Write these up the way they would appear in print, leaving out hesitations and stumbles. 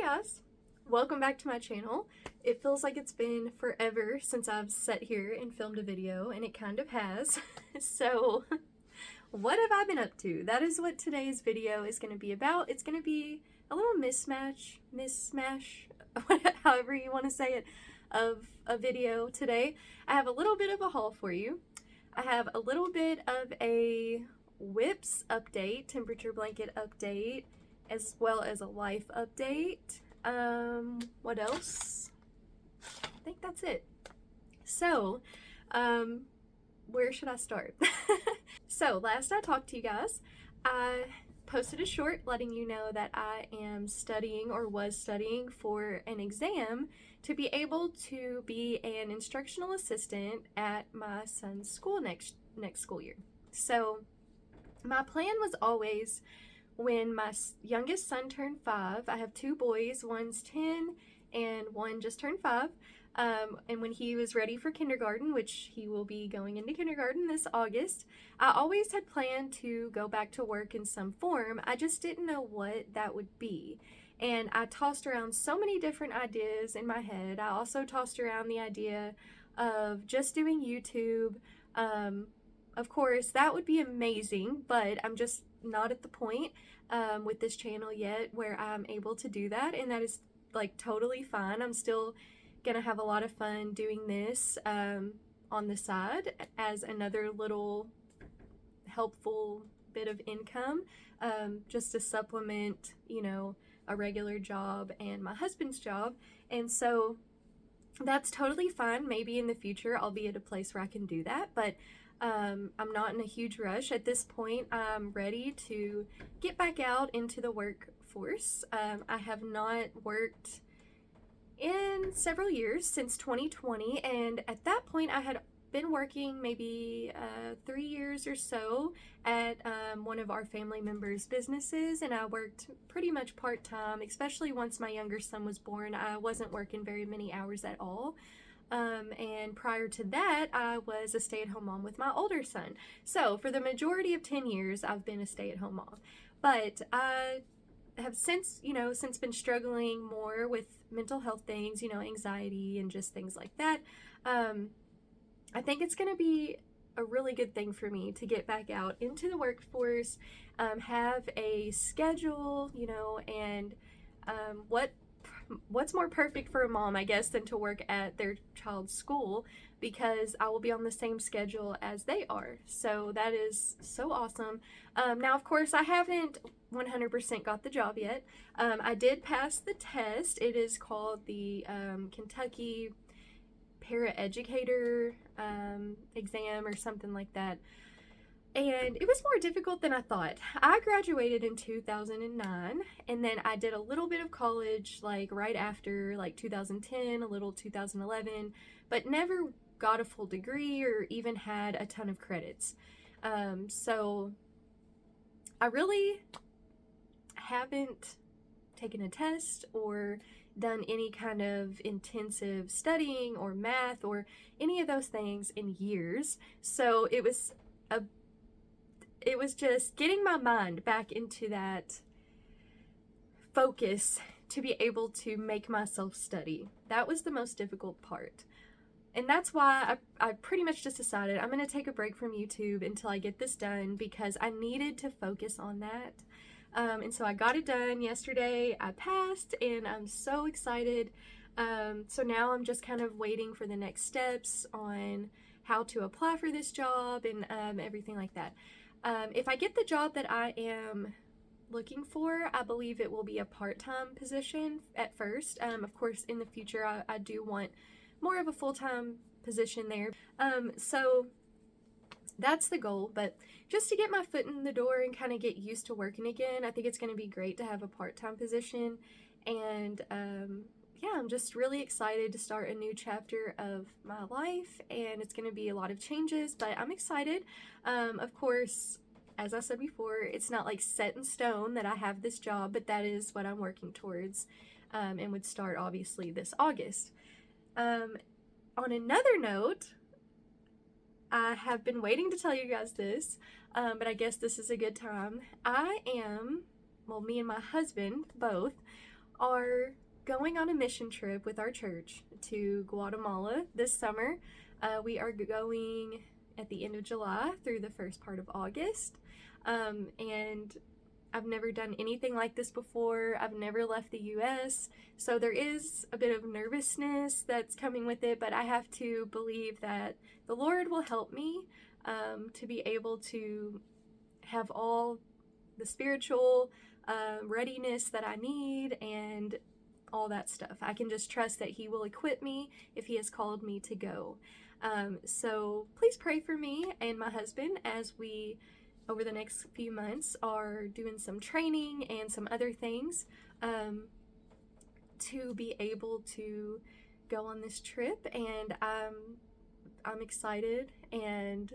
guys, welcome back to my channel. It feels like it's been forever since I've sat here and filmed a video, and it kind of has. So what have I been up to? That is what today's video is going to be about. It's going to be a little mismatch, however you want to say it, of a video today. I have a little bit of a haul for you. I have a little bit of a WIPs update, temperature blanket update, as well as a life update. What else? I think that's it. So, where should I start? So, last I talked to you guys, I posted a short letting you know that I am studying or was studying for an exam to be able to be an instructional assistant at my son's school next school year. So, my plan was always, when my youngest son turned 5, I have 2 boys, one's 10 and one just turned 5, and when he was ready for kindergarten, which he will be going into kindergarten this August, I always had planned to go back to work in some form. I just didn't know what that would be, and I tossed around so many different ideas in my head. I also tossed around the idea of just doing YouTube. Of course, that would be amazing, but I'm just not at the point with this channel yet where I'm able to do that, and that is like totally fine. I'm still gonna have a lot of fun doing this on the side as another little helpful bit of income, just to supplement, you know, a regular job and my husband's job. And so that's totally fine. Maybe in the future I'll be at a place where I can do that, but I'm not in a huge rush. At this point, I'm ready to get back out into the workforce. I have not worked in several years, since 2020, and at that point I had been working maybe 3 years or so at one of our family members' businesses, and I worked pretty much part-time, especially once my younger son was born. I wasn't working very many hours at all. And prior to that, I was a stay-at-home mom with my older son. So for the majority of 10 years, I've been a stay-at-home mom. But I have since been struggling more with mental health things, anxiety and just things like that. I think it's going to be a really good thing for me to get back out into the workforce, have a schedule, and what's more perfect for a mom, I guess, than to work at their child's school, because I will be on the same schedule as they are. So that is so awesome. Now, of course, I haven't 100% got the job yet. I did pass the test. It is called the Kentucky Paraeducator exam or something like that. And it was more difficult than I thought. I graduated in 2009, and then I did a little bit of college like right after, like 2010, a little 2011, but never got a full degree or even had a ton of credits. So I really haven't taken a test or done any kind of intensive studying or math or any of those things in years. So it was just getting my mind back into that focus to be able to make myself study. That was the most difficult part. And that's why I pretty much just decided I'm going to take a break from YouTube until I get this done, because I needed to focus on that. And so I got it done yesterday. I passed, and I'm so excited. So now I'm just kind of waiting for the next steps on how to apply for this job and everything like that. If I get the job that I am looking for, I believe it will be a part-time position at first. Of course, in the future, I do want more of a full-time position there. So that's the goal, but just to get my foot in the door and kind of get used to working again, I think it's going to be great to have a part-time position. And yeah, I'm just really excited to start a new chapter of my life, and it's going to be a lot of changes, but I'm excited. Of course, as I said before, it's not like set in stone that I have this job, but that is what I'm working towards, and would start obviously this August. On another note, I have been waiting to tell you guys this, but I guess this is a good time. Me and my husband both are going on a mission trip with our church to Guatemala this summer. We are going at the end of July through the first part of August. And I've never done anything like this before. I've never left the US, so there is a bit of nervousness that's coming with it, but I have to believe that the Lord will help me to be able to have all the spiritual readiness that I need and all that stuff. I can just trust that He will equip me if He has called me to go. So please pray for me and my husband as we, over the next few months, are doing some training and some other things to be able to go on this trip. And I'm excited, and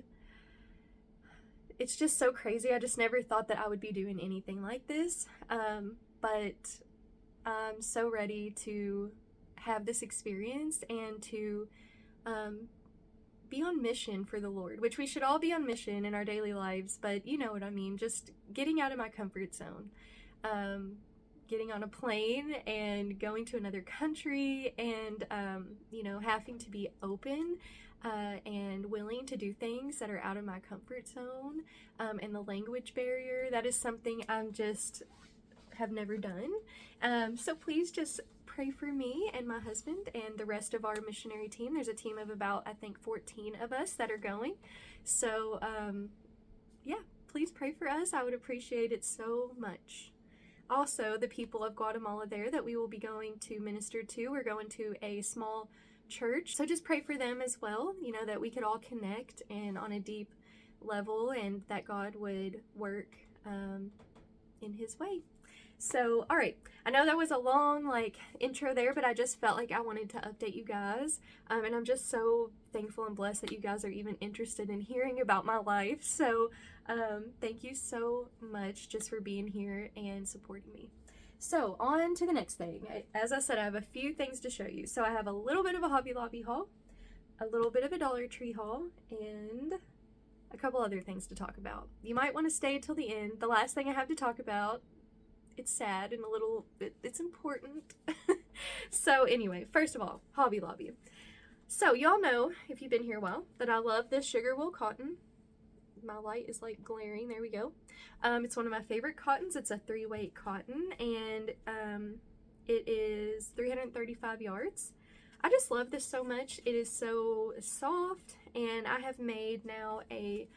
it's just so crazy. I just never thought that I would be doing anything like this, but I'm so ready to have this experience and to be on mission for the Lord, which we should all be on mission in our daily lives, but you know what I mean, just getting out of my comfort zone, getting on a plane and going to another country, and you know, having to be open and willing to do things that are out of my comfort zone, and the language barrier, that is something I'm just have never done. So please just pray for me and my husband and the rest of our missionary team. There's a team of about, I think, 14 of us that are going. So yeah, please pray for us. I would appreciate it so much. Also, the people of Guatemala there that we will be going to minister to, we're going to a small church, so just pray for them as well, you know, that we could all connect and on a deep level, and that God would work in His way. So, all right, I know that was a long intro there, but I just felt like I wanted to update you guys, and I'm just so thankful and blessed that you guys are even interested in hearing about my life. So thank you so much just for being here and supporting me. So on to the next thing. As I said, I have a few things to show you. So I have a little bit of a Hobby Lobby haul, a little bit of a Dollar Tree haul, and a couple other things to talk about. You might want to stay until the end. The last thing I have to talk about, it's sad and a little, it's important. So anyway, first of all, Hobby Lobby. So y'all know, if you've been here a while, that I love this sugar wool cotton. My light is glaring, there we go. It's one of my favorite cottons. It's a 3-weight cotton, and it is 335 yards. I just love this so much. It is so soft, and I have made now a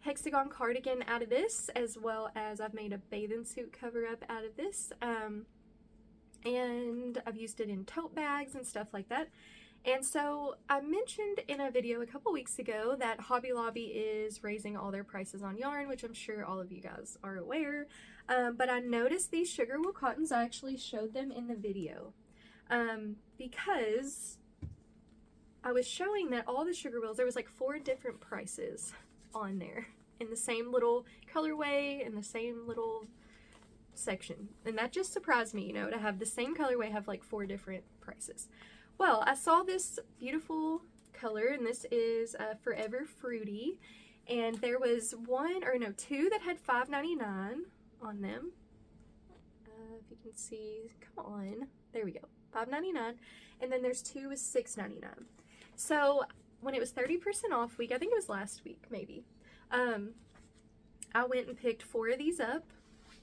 Hexagon cardigan out of this, as well as I've made a bathing suit cover up out of this, and I've used it in tote bags and stuff like that. And so I mentioned in a video a couple weeks ago that Hobby Lobby is raising all their prices on yarn, which I'm sure all of you guys are aware, but I noticed these sugar wool cottons. I actually showed them in the video because I was showing that all the sugar wools, there was 4 different prices on there in the same little colorway, in the same little section, and that just surprised me, you know, to have the same colorway have 4 different prices. Well, I saw this beautiful color, and this is Forever Fruity, and there was 2 that had $5.99 on them. If you can see, come on, there we go, $5.99, and then there's 2 with $6.99. So when it was 30% off week, I think it was last week maybe, I went and picked 4 of these up.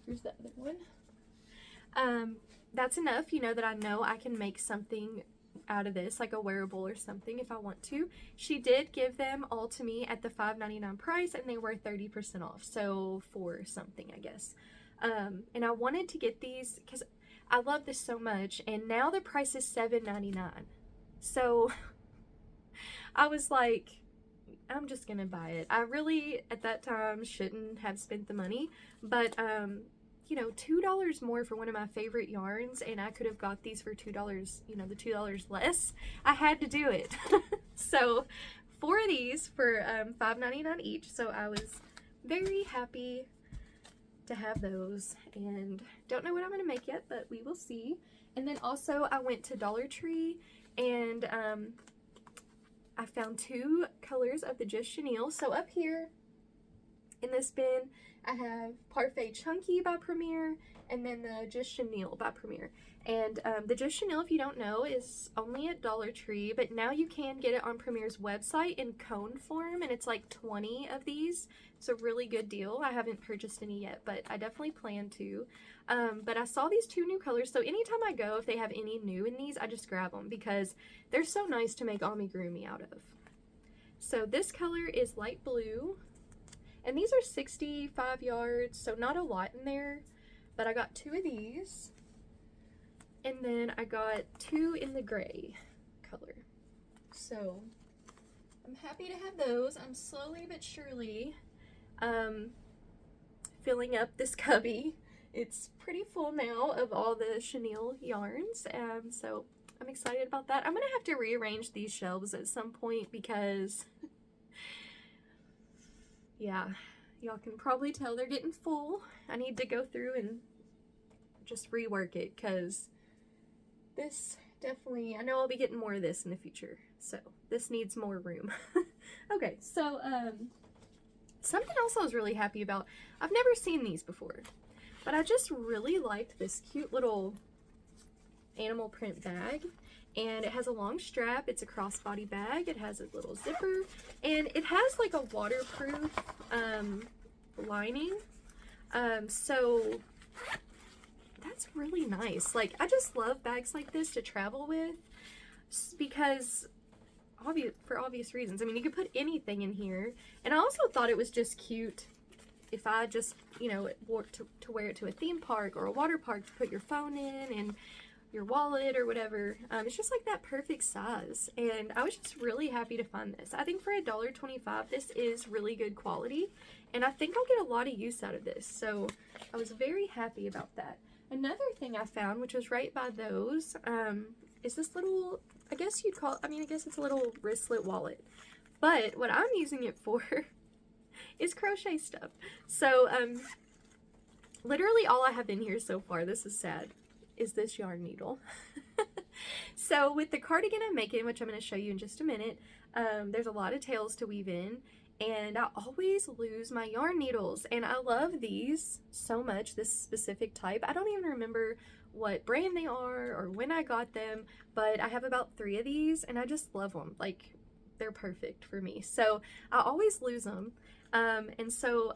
Here's the other one. That's enough, you know, that I know I can make something out of this, like a wearable or something if I want to. She did give them all to me at the $5.99 price, and they were 30% off, so for something, I guess. And I wanted to get these because I love this so much, and now the price is $7.99. So I was like, I'm just gonna buy it. I really, at that time, shouldn't have spent the money, but you know, $2 more for one of my favorite yarns, and I could have got these for $2, you know, the $2 less. I had to do it. So 4 of these for $5.99 each, so I was very happy to have those, and don't know what I'm gonna make yet, but we will see. And then also I went to Dollar Tree, and I found 2 colors of the Just Chenille. So up here in this bin, I have Parfait Chunky by Premier and then the Just Chenille by Premier. And the Just Chenille, if you don't know, is only at Dollar Tree, but now you can get it on Premier's website in cone form, and it's like 20 of these. It's a really good deal. I haven't purchased any yet, but I definitely plan to. But I saw these 2 new colors, so anytime I go, if they have any new in these, I just grab them because they're so nice to make amigurumi out of. So this color is light blue, and these are 65 yards, so not a lot in there, but I got 2 of these, and then I got 2 in the gray color. So I'm happy to have those. I'm slowly but surely filling up this cubby. It's pretty full now of all the chenille yarns, so I'm excited about that. I'm gonna have to rearrange these shelves at some point because yeah, y'all can probably tell they're getting full. I need to go through and just rework it because this definitely, I know I'll be getting more of this in the future, so this needs more room. Okay, so something else I was really happy about, I've never seen these before, but I just really liked this cute little animal print bag, and it has a long strap. It's a crossbody bag. It has a little zipper, and it has like a waterproof lining, so that's really nice. Like, I just love bags like this to travel with because for obvious reasons. I mean, you could put anything in here, and I also thought it was just cute if I just, you know, wore to wear it to a theme park or a water park to put your phone in and your wallet or whatever. It's just like that perfect size, and I was just really happy to find this. I think for $1.25 this is really good quality, and I think I'll get a lot of use out of this, so I was very happy about that. Another thing I found, which was right by those, is this little, I guess you'd call it, I mean, I guess it's a little wristlet wallet, but what I'm using it for is crochet stuff. So literally all I have in here so far, this is sad, is this yarn needle. So with the cardigan I'm making, which I'm going to show you in just a minute, there's a lot of tails to weave in, and I always lose my yarn needles, and I love these so much, this specific type. I don't even remember what brand they are or when I got them, but I have about 3 of these, and I just love them. Like, they're perfect for me, so I always lose them. And so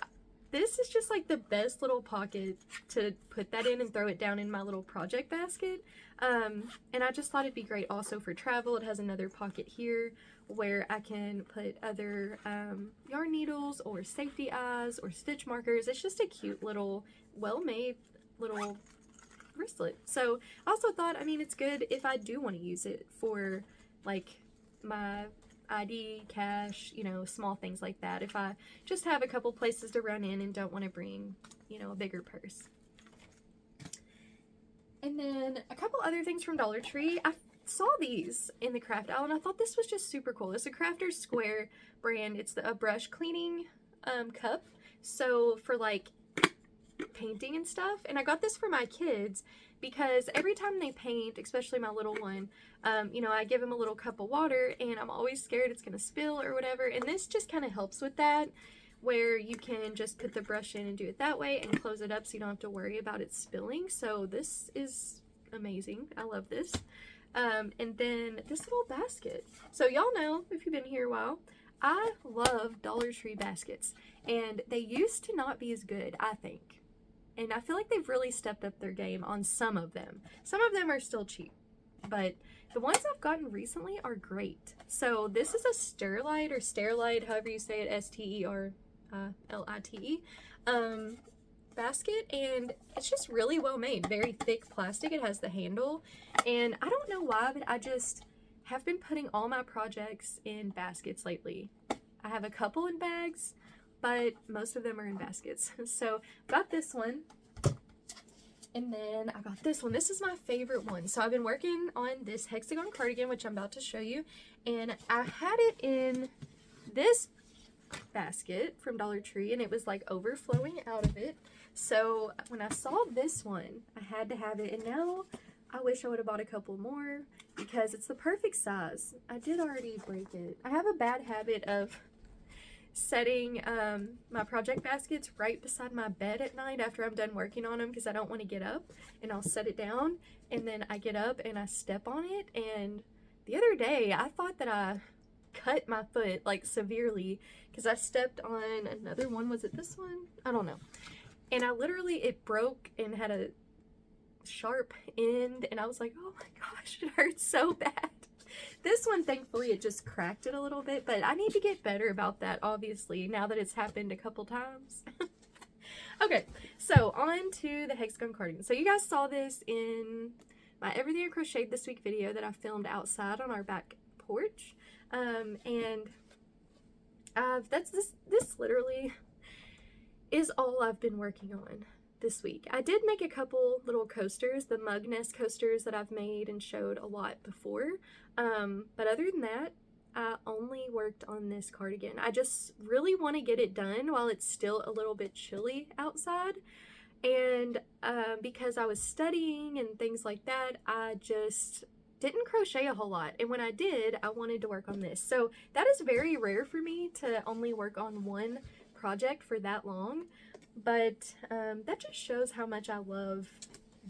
this is just like the best little pocket to put that in and throw it down in my little project basket. And I just thought it'd be great also for travel. It has another pocket here where I can put other yarn needles or safety eyes or stitch markers. It's just a cute little, well-made little wristlet. So I also thought, I mean, it's good if I do want to use it for like my ID, cash, you know, small things like that. If I just have a couple places to run in and don't want to bring, you know, a bigger purse. And then a couple other things from Dollar Tree. I saw these in the craft aisle, and I thought this was just super cool. It's a Crafter's Square brand. It's a brush cleaning cup. So for like painting and stuff, and I got this for my kids because every time they paint, especially my little one, you know, I give him a little cup of water, and I'm always scared it's gonna spill or whatever, and this just kind of helps with that, where you can just put the brush in and do it that way and close it up so you don't have to worry about it spilling. So this is amazing. I love this. And then this little basket. So y'all know, if you've been here a while, I love Dollar Tree baskets, and they used to not be as good, I think. And I feel like they've really stepped up their game on some of them. Some of them are still cheap, but the ones I've gotten recently are great. So this is a Sterlite or Stairlite, however you say it, S-T-E-R-L-I-T-E, basket, and it's just really well made. Very thick plastic. It has the handle, and I don't know why, but I just have been putting all my projects in baskets lately. I have a couple in bags, but most of them are in baskets. So got this one, and then I got this one. This is my favorite one. So I've been working on this Hexagon cardigan, which I'm about to show you, and I had it in this basket from Dollar Tree, and it was like overflowing out of it. So when I saw this one, I had to have it, and now I wish I would have bought a couple more because it's the perfect size. I did already break it. I have a bad habit of setting my project baskets right beside my bed at night after I'm done working on them because I don't want to get up, and I'll set it down and then I get up and I step on it. And the other day I thought that I cut my foot like severely because I stepped on another one. Was it this one? I don't know. And I literally, it broke and had a sharp end, and I was like, oh my gosh, it hurts so bad. This one, thankfully, it just cracked it a little bit, but I need to get better about that, obviously, now that it's happened a couple times. Okay, so on to the Hexagon cardigan. So you guys saw this in my Everything I Crocheted This Week video that I filmed outside on our back porch. And this literally is all I've been working on this week. I did make a couple little coasters, the mug nest coasters that I've made and showed a lot before. But other than that, I only worked on this cardigan. I just really want to get it done while it's still a little bit chilly outside. And because I was studying and things like that, I just didn't crochet a whole lot. And when I did, I wanted to work on this. So that is very rare for me to only work on one project for that long. But that just shows how much I love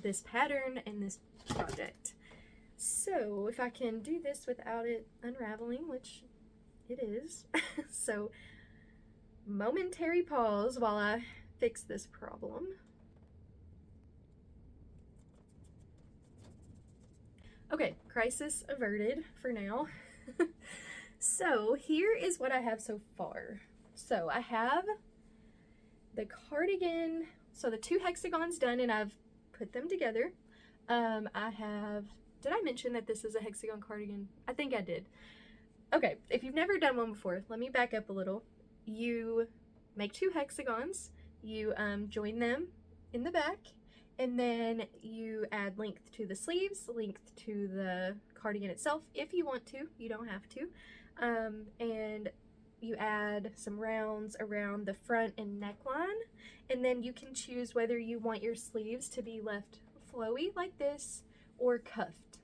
this pattern and this project. So if I can do this without it unraveling, which it is. So momentary pause while I fix this problem. Okay, crisis averted for now. So here is what I have so far. So I have the cardigan, so the 2 hexagons done, and I've put them together. Did I mention that this is a hexagon cardigan? I think I did. Okay, if you've never done one before, let me back up a little. You make 2 hexagons, you join them in the back, and then you add length to the sleeves, length to the cardigan itself if you want to. You don't have to. And you add some rounds around the front and neckline, and then you can choose whether you want your sleeves to be left flowy like this or cuffed.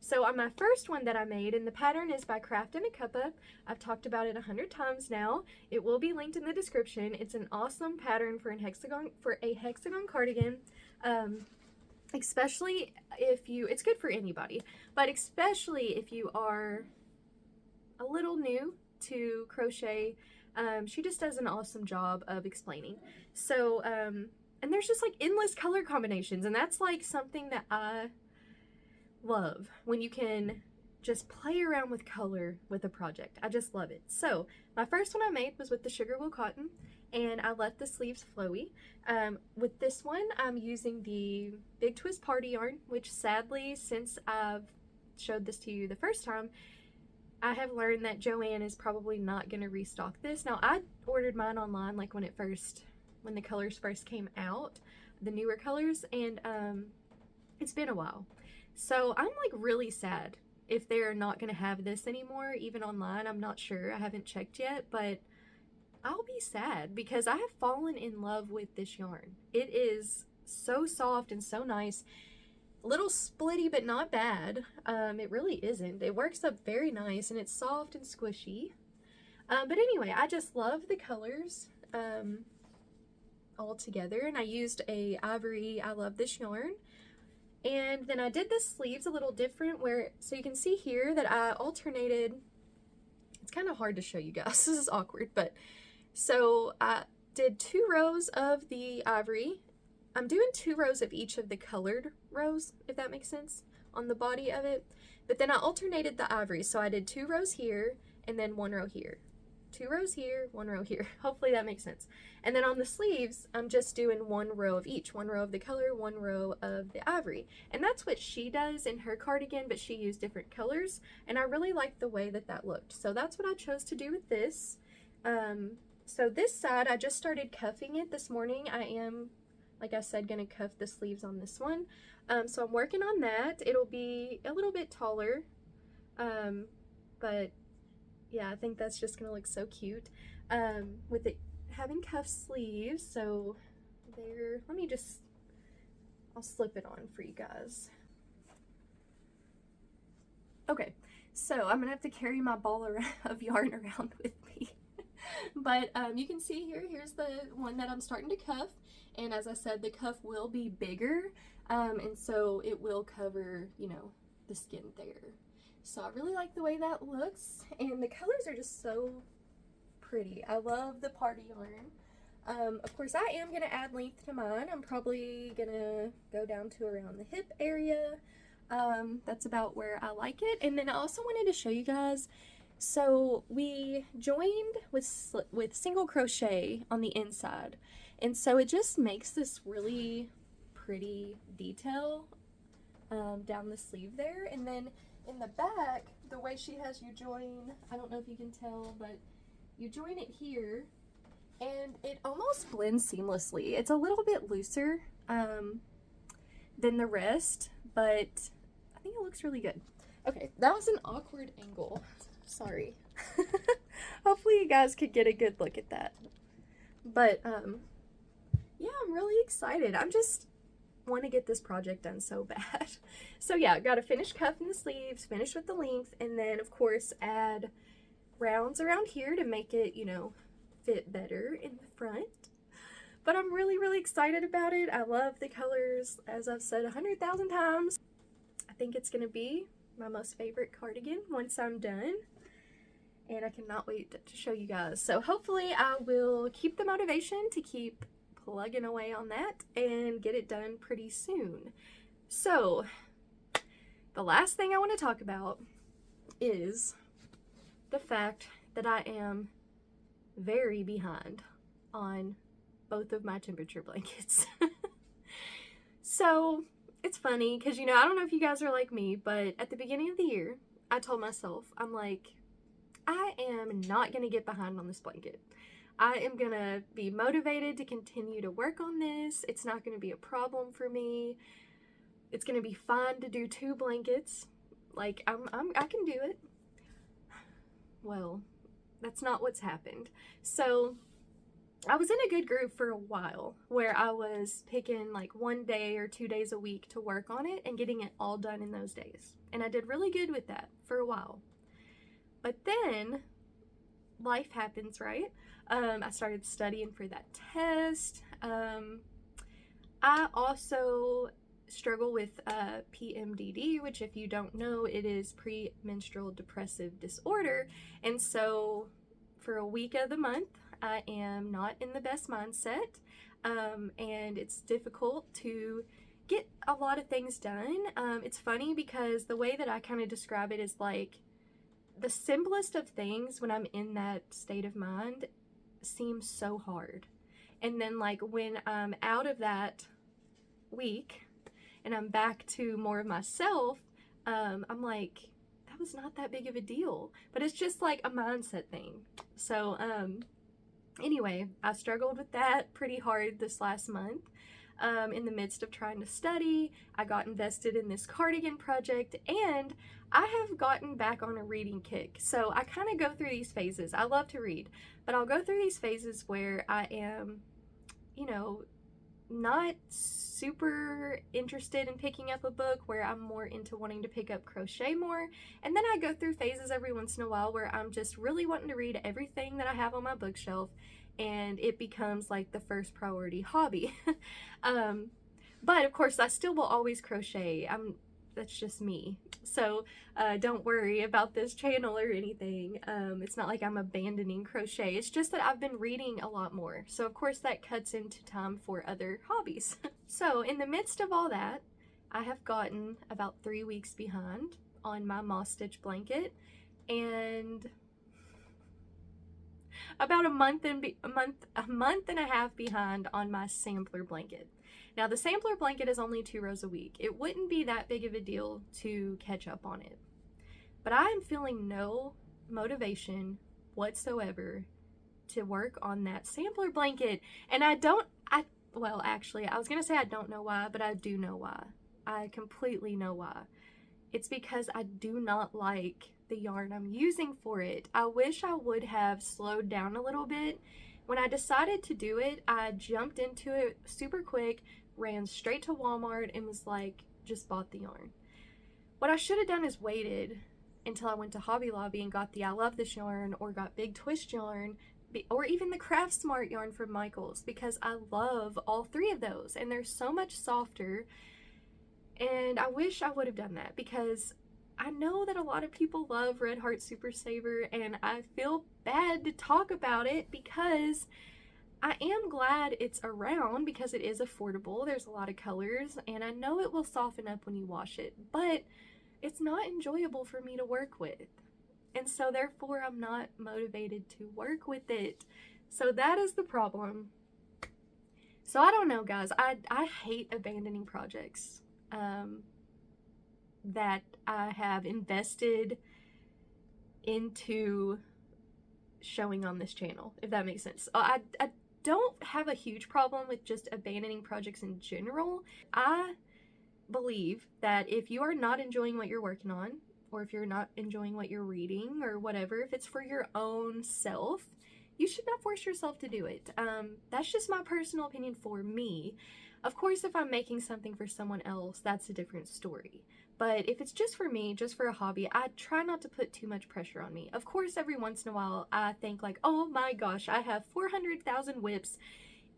So on my first one that I made, and the pattern is by Craft and a Cuppa. I've talked about it 100 times now. It will be linked in the description. It's an awesome pattern for a hexagon cardigan. Especially if it's good for anybody, but especially if you are a little new to crochet. She just does an awesome job of explaining. So and there's just like endless color combinations, and that's like something that I love, when you can just play around with color with a project. I just love it. So my first one I made was with the sugar wool cotton, and I let the sleeves flowy. With this one, I'm using the Big Twist Party yarn, which sadly, since I've showed this to you the first time, I have learned that Joanne is probably not going to restock this. Now, I ordered mine online like when the colors first came out, the newer colors, and it's been a while. So I'm like really sad if they're not going to have this anymore, even online. I'm not sure. I haven't checked yet, but I'll be sad because I have fallen in love with this yarn. It is so soft and so nice. A little splitty, but not bad. It really isn't. It works up very nice, and it's soft and squishy. But anyway, I just love the colors all together, and I used a ivory I Love This yarn. And then I did the sleeves a little different, so you can see here that I alternated. It's kind of hard to show you guys. This is awkward, but so I did 2 rows of the ivory. I'm doing 2 rows of each of the colored rows, if that makes sense, on the body of it. But then I alternated the ivory, so I did 2 rows here and then 1 row here. 2 rows here, 1 row here. Hopefully that makes sense. And then on the sleeves, I'm just doing 1 row of each. 1 row of the color, 1 row of the ivory. And that's what she does in her cardigan, but she used different colors. And I really liked the way that looked. So that's what I chose to do with this. So this side, I just started cuffing it this morning. I am, like I said, going to cuff the sleeves on this one. So I'm working on that. It'll be a little bit taller. But yeah, I think that's just gonna look so cute with it having cuff sleeves. So there, I'll slip it on for you guys. Okay, so I'm gonna have to carry my ball of yarn around with me. But you can see here's the one that I'm starting to cuff. And as I said, the cuff will be bigger. And so it will cover, you know, the skin there. So I really like the way that looks. And the colors are just so pretty. I love the party yarn. Of course, I am going to add length to mine. I'm probably going to go down to around the hip area. That's about where I like it. And then I also wanted to show you guys, so we joined with single crochet on the inside. And so it just makes this really pretty detail down the sleeve there. And then in the back, the way she has you join, I don't know if you can tell, but you join it here and it almost blends seamlessly. It's a little bit looser than the rest, but I think it looks really good. Okay, that was an awkward angle. Sorry. Hopefully you guys could get a good look at that. But yeah, I'm really excited. I'm just want to get this project done so bad. So yeah, got to finish cuffing the sleeves, finish with the length, and then of course add rounds around here to make it, you know, fit better in the front. But I'm really excited about it. I love the colors, as I've said 100,000 times. I think it's going to be my most favorite cardigan once I'm done. And I cannot wait to show you guys. So hopefully I will keep the motivation to keep plugging away on that and get it done pretty soon. So the last thing I want to talk about is the fact that I am very behind on both of my temperature blankets. So it's funny because, you know, I don't know if you guys are like me, but at the beginning of the year, I told myself, I'm like, I am not going to get behind on this blanket. I am going to be motivated to continue to work on this. It's not going to be a problem for me. It's going to be fine to do 2 blankets. Like, I can do it. Well, that's not what's happened. So I was in a good groove for a while where I was picking like 1 day or 2 days a week to work on it and getting it all done in those days. And I did really good with that for a while. But then life happens, right? I started studying for that test. I also struggle with PMDD, which, if you don't know, it is premenstrual depressive disorder. And so for a week of the month, I am not in the best mindset, and it's difficult to get a lot of things done. It's funny because the way that I kind of describe it is like the simplest of things when I'm in that state of mind seems so hard. And then like when I'm out of that week and I'm back to more of myself, I'm like, that was not that big of a deal. But it's just like a mindset thing. So anyway, I struggled with that pretty hard this last month. In the midst of trying to study, I got invested in this cardigan project, and I have gotten back on a reading kick. So I kind of go through these phases. I love to read, but I'll go through these phases where I am, you know, not super interested in picking up a book, where I'm more into wanting to pick up crochet more. And then I go through phases every once in a while where I'm just really wanting to read everything that I have on my bookshelf, and it becomes like the first priority hobby. But of course I still will always crochet. That's just me. So don't worry about this channel or anything. It's not like I'm abandoning crochet. It's just that I've been reading a lot more. So of course that cuts into time for other hobbies. So in the midst of all that, I have gotten about 3 weeks behind on my moss stitch blanket, and about a month and a half behind on my sampler blanket. Now the sampler blanket is only 2 rows a week. It wouldn't be that big of a deal to catch up on it. But I am feeling no motivation whatsoever to work on that sampler blanket. And well, actually, I was going to say I don't know why, but I do know why. I completely know why. It's because I do not like the yarn I'm using for it. I wish I would have slowed down a little bit. When I decided to do it, I jumped into it super quick, ran straight to Walmart, and was like, just bought the yarn. What I should have done is waited until I went to Hobby Lobby and got the I Love This yarn or got Big Twist yarn, or even the Craft Smart yarn from Michaels, because I love all three of those and they're so much softer. And I wish I would have done that, because I know that a lot of people love Red Heart Super Saver, and I feel bad to talk about it because I am glad it's around because it is affordable. There's a lot of colors, and I know it will soften up when you wash it, but it's not enjoyable for me to work with. And so therefore I'm not motivated to work with it. So that is the problem. So I don't know, guys. I hate abandoning projects that I have invested into showing on this channel, if that makes sense. I don't have a huge problem with just abandoning projects in general. I believe that if you are not enjoying what you're working on, or if you're not enjoying what you're reading or whatever, if it's for your own self, you should not force yourself to do it. That's just my personal opinion for me. Of course, if I'm making something for someone else, that's a different story. But if it's just for me, just for a hobby, I try not to put too much pressure on me. Of course, every once in a while, I think like, oh my gosh, I have 400,000 WIPs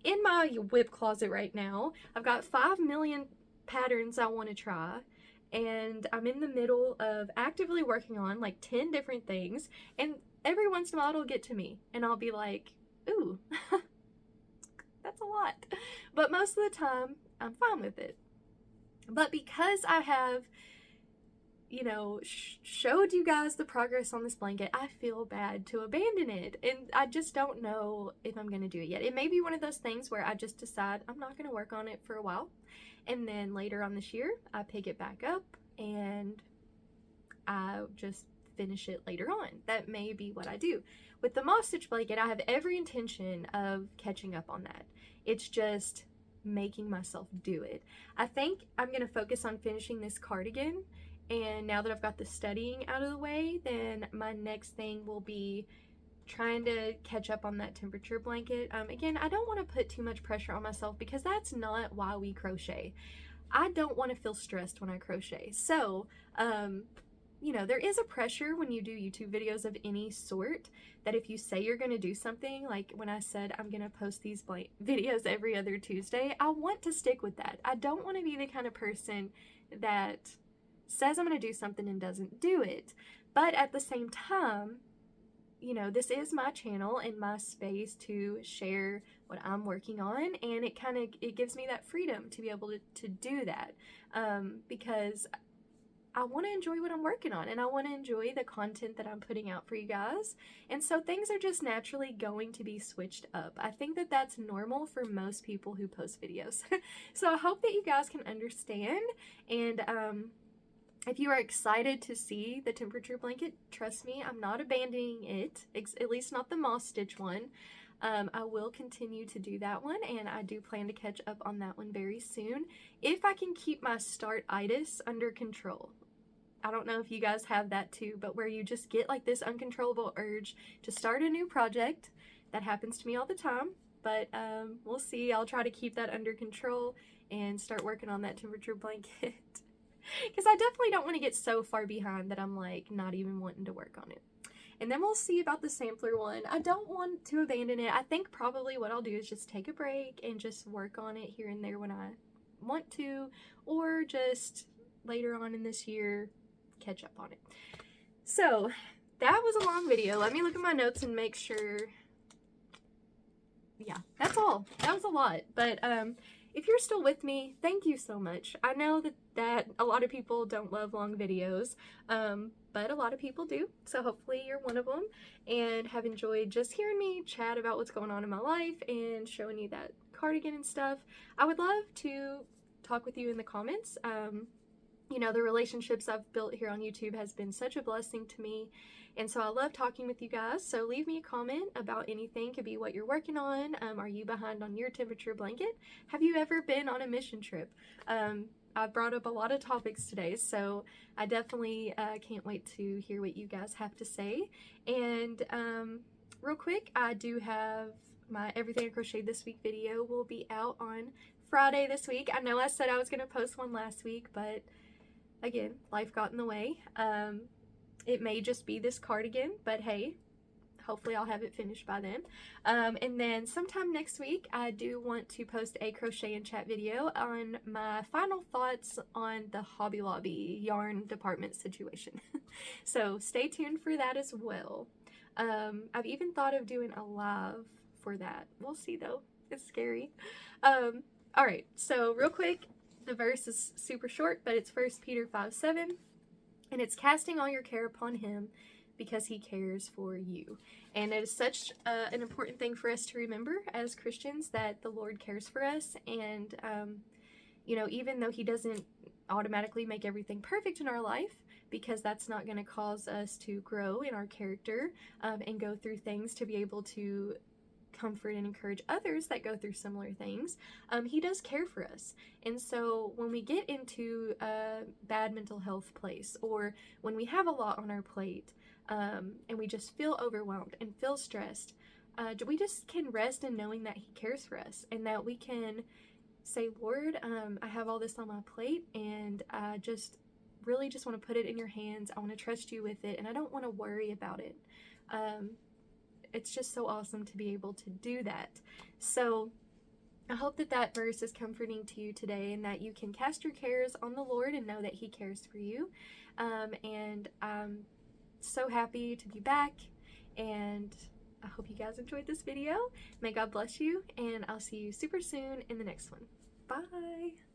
in my WIP closet right now. I've got 5 million patterns I want to try. And I'm in the middle of actively working on like 10 different things. And every once in a while, it'll get to me. And I'll be like, ooh, that's a lot. But most of the time, I'm fine with it. But because I have, you know, showed you guys the progress on this blanket, I feel bad to abandon it. And I just don't know if I'm going to do it yet. It may be one of those things where I just decide I'm not going to work on it for a while. And then later on this year, I pick it back up and I just finish it later on. That may be what I do. With the moss stitch blanket, I have every intention of catching up on that. It's just making myself do it. I think I'm going to focus on finishing this cardigan, and now that I've got the studying out of the way, then my next thing will be trying to catch up on that temperature blanket. Again, I don't want to put too much pressure on myself because that's not why we crochet. I don't want to feel stressed when I crochet. So, you know, there is a pressure when you do YouTube videos of any sort that if you say you're going to do something, like when I said I'm going to post these videos every other Tuesday, I want to stick with that. I don't want to be the kind of person that says I'm going to do something and doesn't do it. But at the same time, you know, this is my channel and my space to share what I'm working on, and it gives me that freedom to be able to do that, because I want to enjoy what I'm working on, and I want to enjoy the content that I'm putting out for you guys. And so things are just naturally going to be switched up. I think that that's normal for most people who post videos. So I hope that you guys can understand. And if you are excited to see the temperature blanket, trust me, I'm not abandoning it, at least not the moss stitch one. I will continue to do that one, and I do plan to catch up on that one very soon if I can keep my start-itis under control. I don't know if you guys have that too, but where you just get like this uncontrollable urge to start a new project. That happens to me all the time, but we'll see. I'll try to keep that under control and start working on that temperature blanket. Because I definitely don't want to get so far behind that I'm like not even wanting to work on it. And then we'll see about the sampler one. I don't want to abandon it. I think probably what I'll do is just take a break and just work on it here and there when I want to, or just later on in this year catch up on it. So that was a long video. Let me look at my notes and make sure. Yeah, that's all. That was a lot. But if you're still with me, thank you so much. I know that a lot of people don't love long videos, but a lot of people do. So hopefully you're one of them and have enjoyed just hearing me chat about what's going on in my life and showing you that cardigan and stuff. I would love to talk with you in the comments. You know, the relationships I've built here on YouTube has been such a blessing to me. And so I love talking with you guys. So leave me a comment about anything. Could be what you're working on. Are you behind on your temperature blanket? Have you ever been on a mission trip? I've brought up a lot of topics today, so I definitely can't wait to hear what you guys have to say. And real quick, I do have my Everything I Crocheted This Week video will be out on Friday this week. I know I said I was going to post one last week, but again, life got in the way. It may just be this cardigan, but hey, hopefully I'll have it finished by then. And then sometime next week, I do want to post a crochet and chat video on my final thoughts on the Hobby Lobby yarn department situation. So stay tuned for that as well. I've even thought of doing a live for that. We'll see though. It's scary. Alright, so real quick, the verse is super short, but it's 1 Peter 5:7, and it's casting all your care upon him because he cares for you. And it is such an important thing for us to remember as Christians, that the Lord cares for us, and you know, even though he doesn't automatically make everything perfect in our life, because that's not going to cause us to grow in our character and go through things to be able to comfort and encourage others that go through similar things, he does care for us. And so when we get into a bad mental health place, or when we have a lot on our plate, and we just feel overwhelmed and feel stressed, we just can rest in knowing that he cares for us, and that we can say, Lord, I have all this on my plate, and I just really just want to put it in your hands. I want to trust you with it, and I don't want to worry about it. It's just so awesome to be able to do that. So I hope that that verse is comforting to you today, and that you can cast your cares on the Lord and know that he cares for you. And I'm so happy to be back, and I hope you guys enjoyed this video. May God bless you, and I'll see you super soon in the next one. Bye!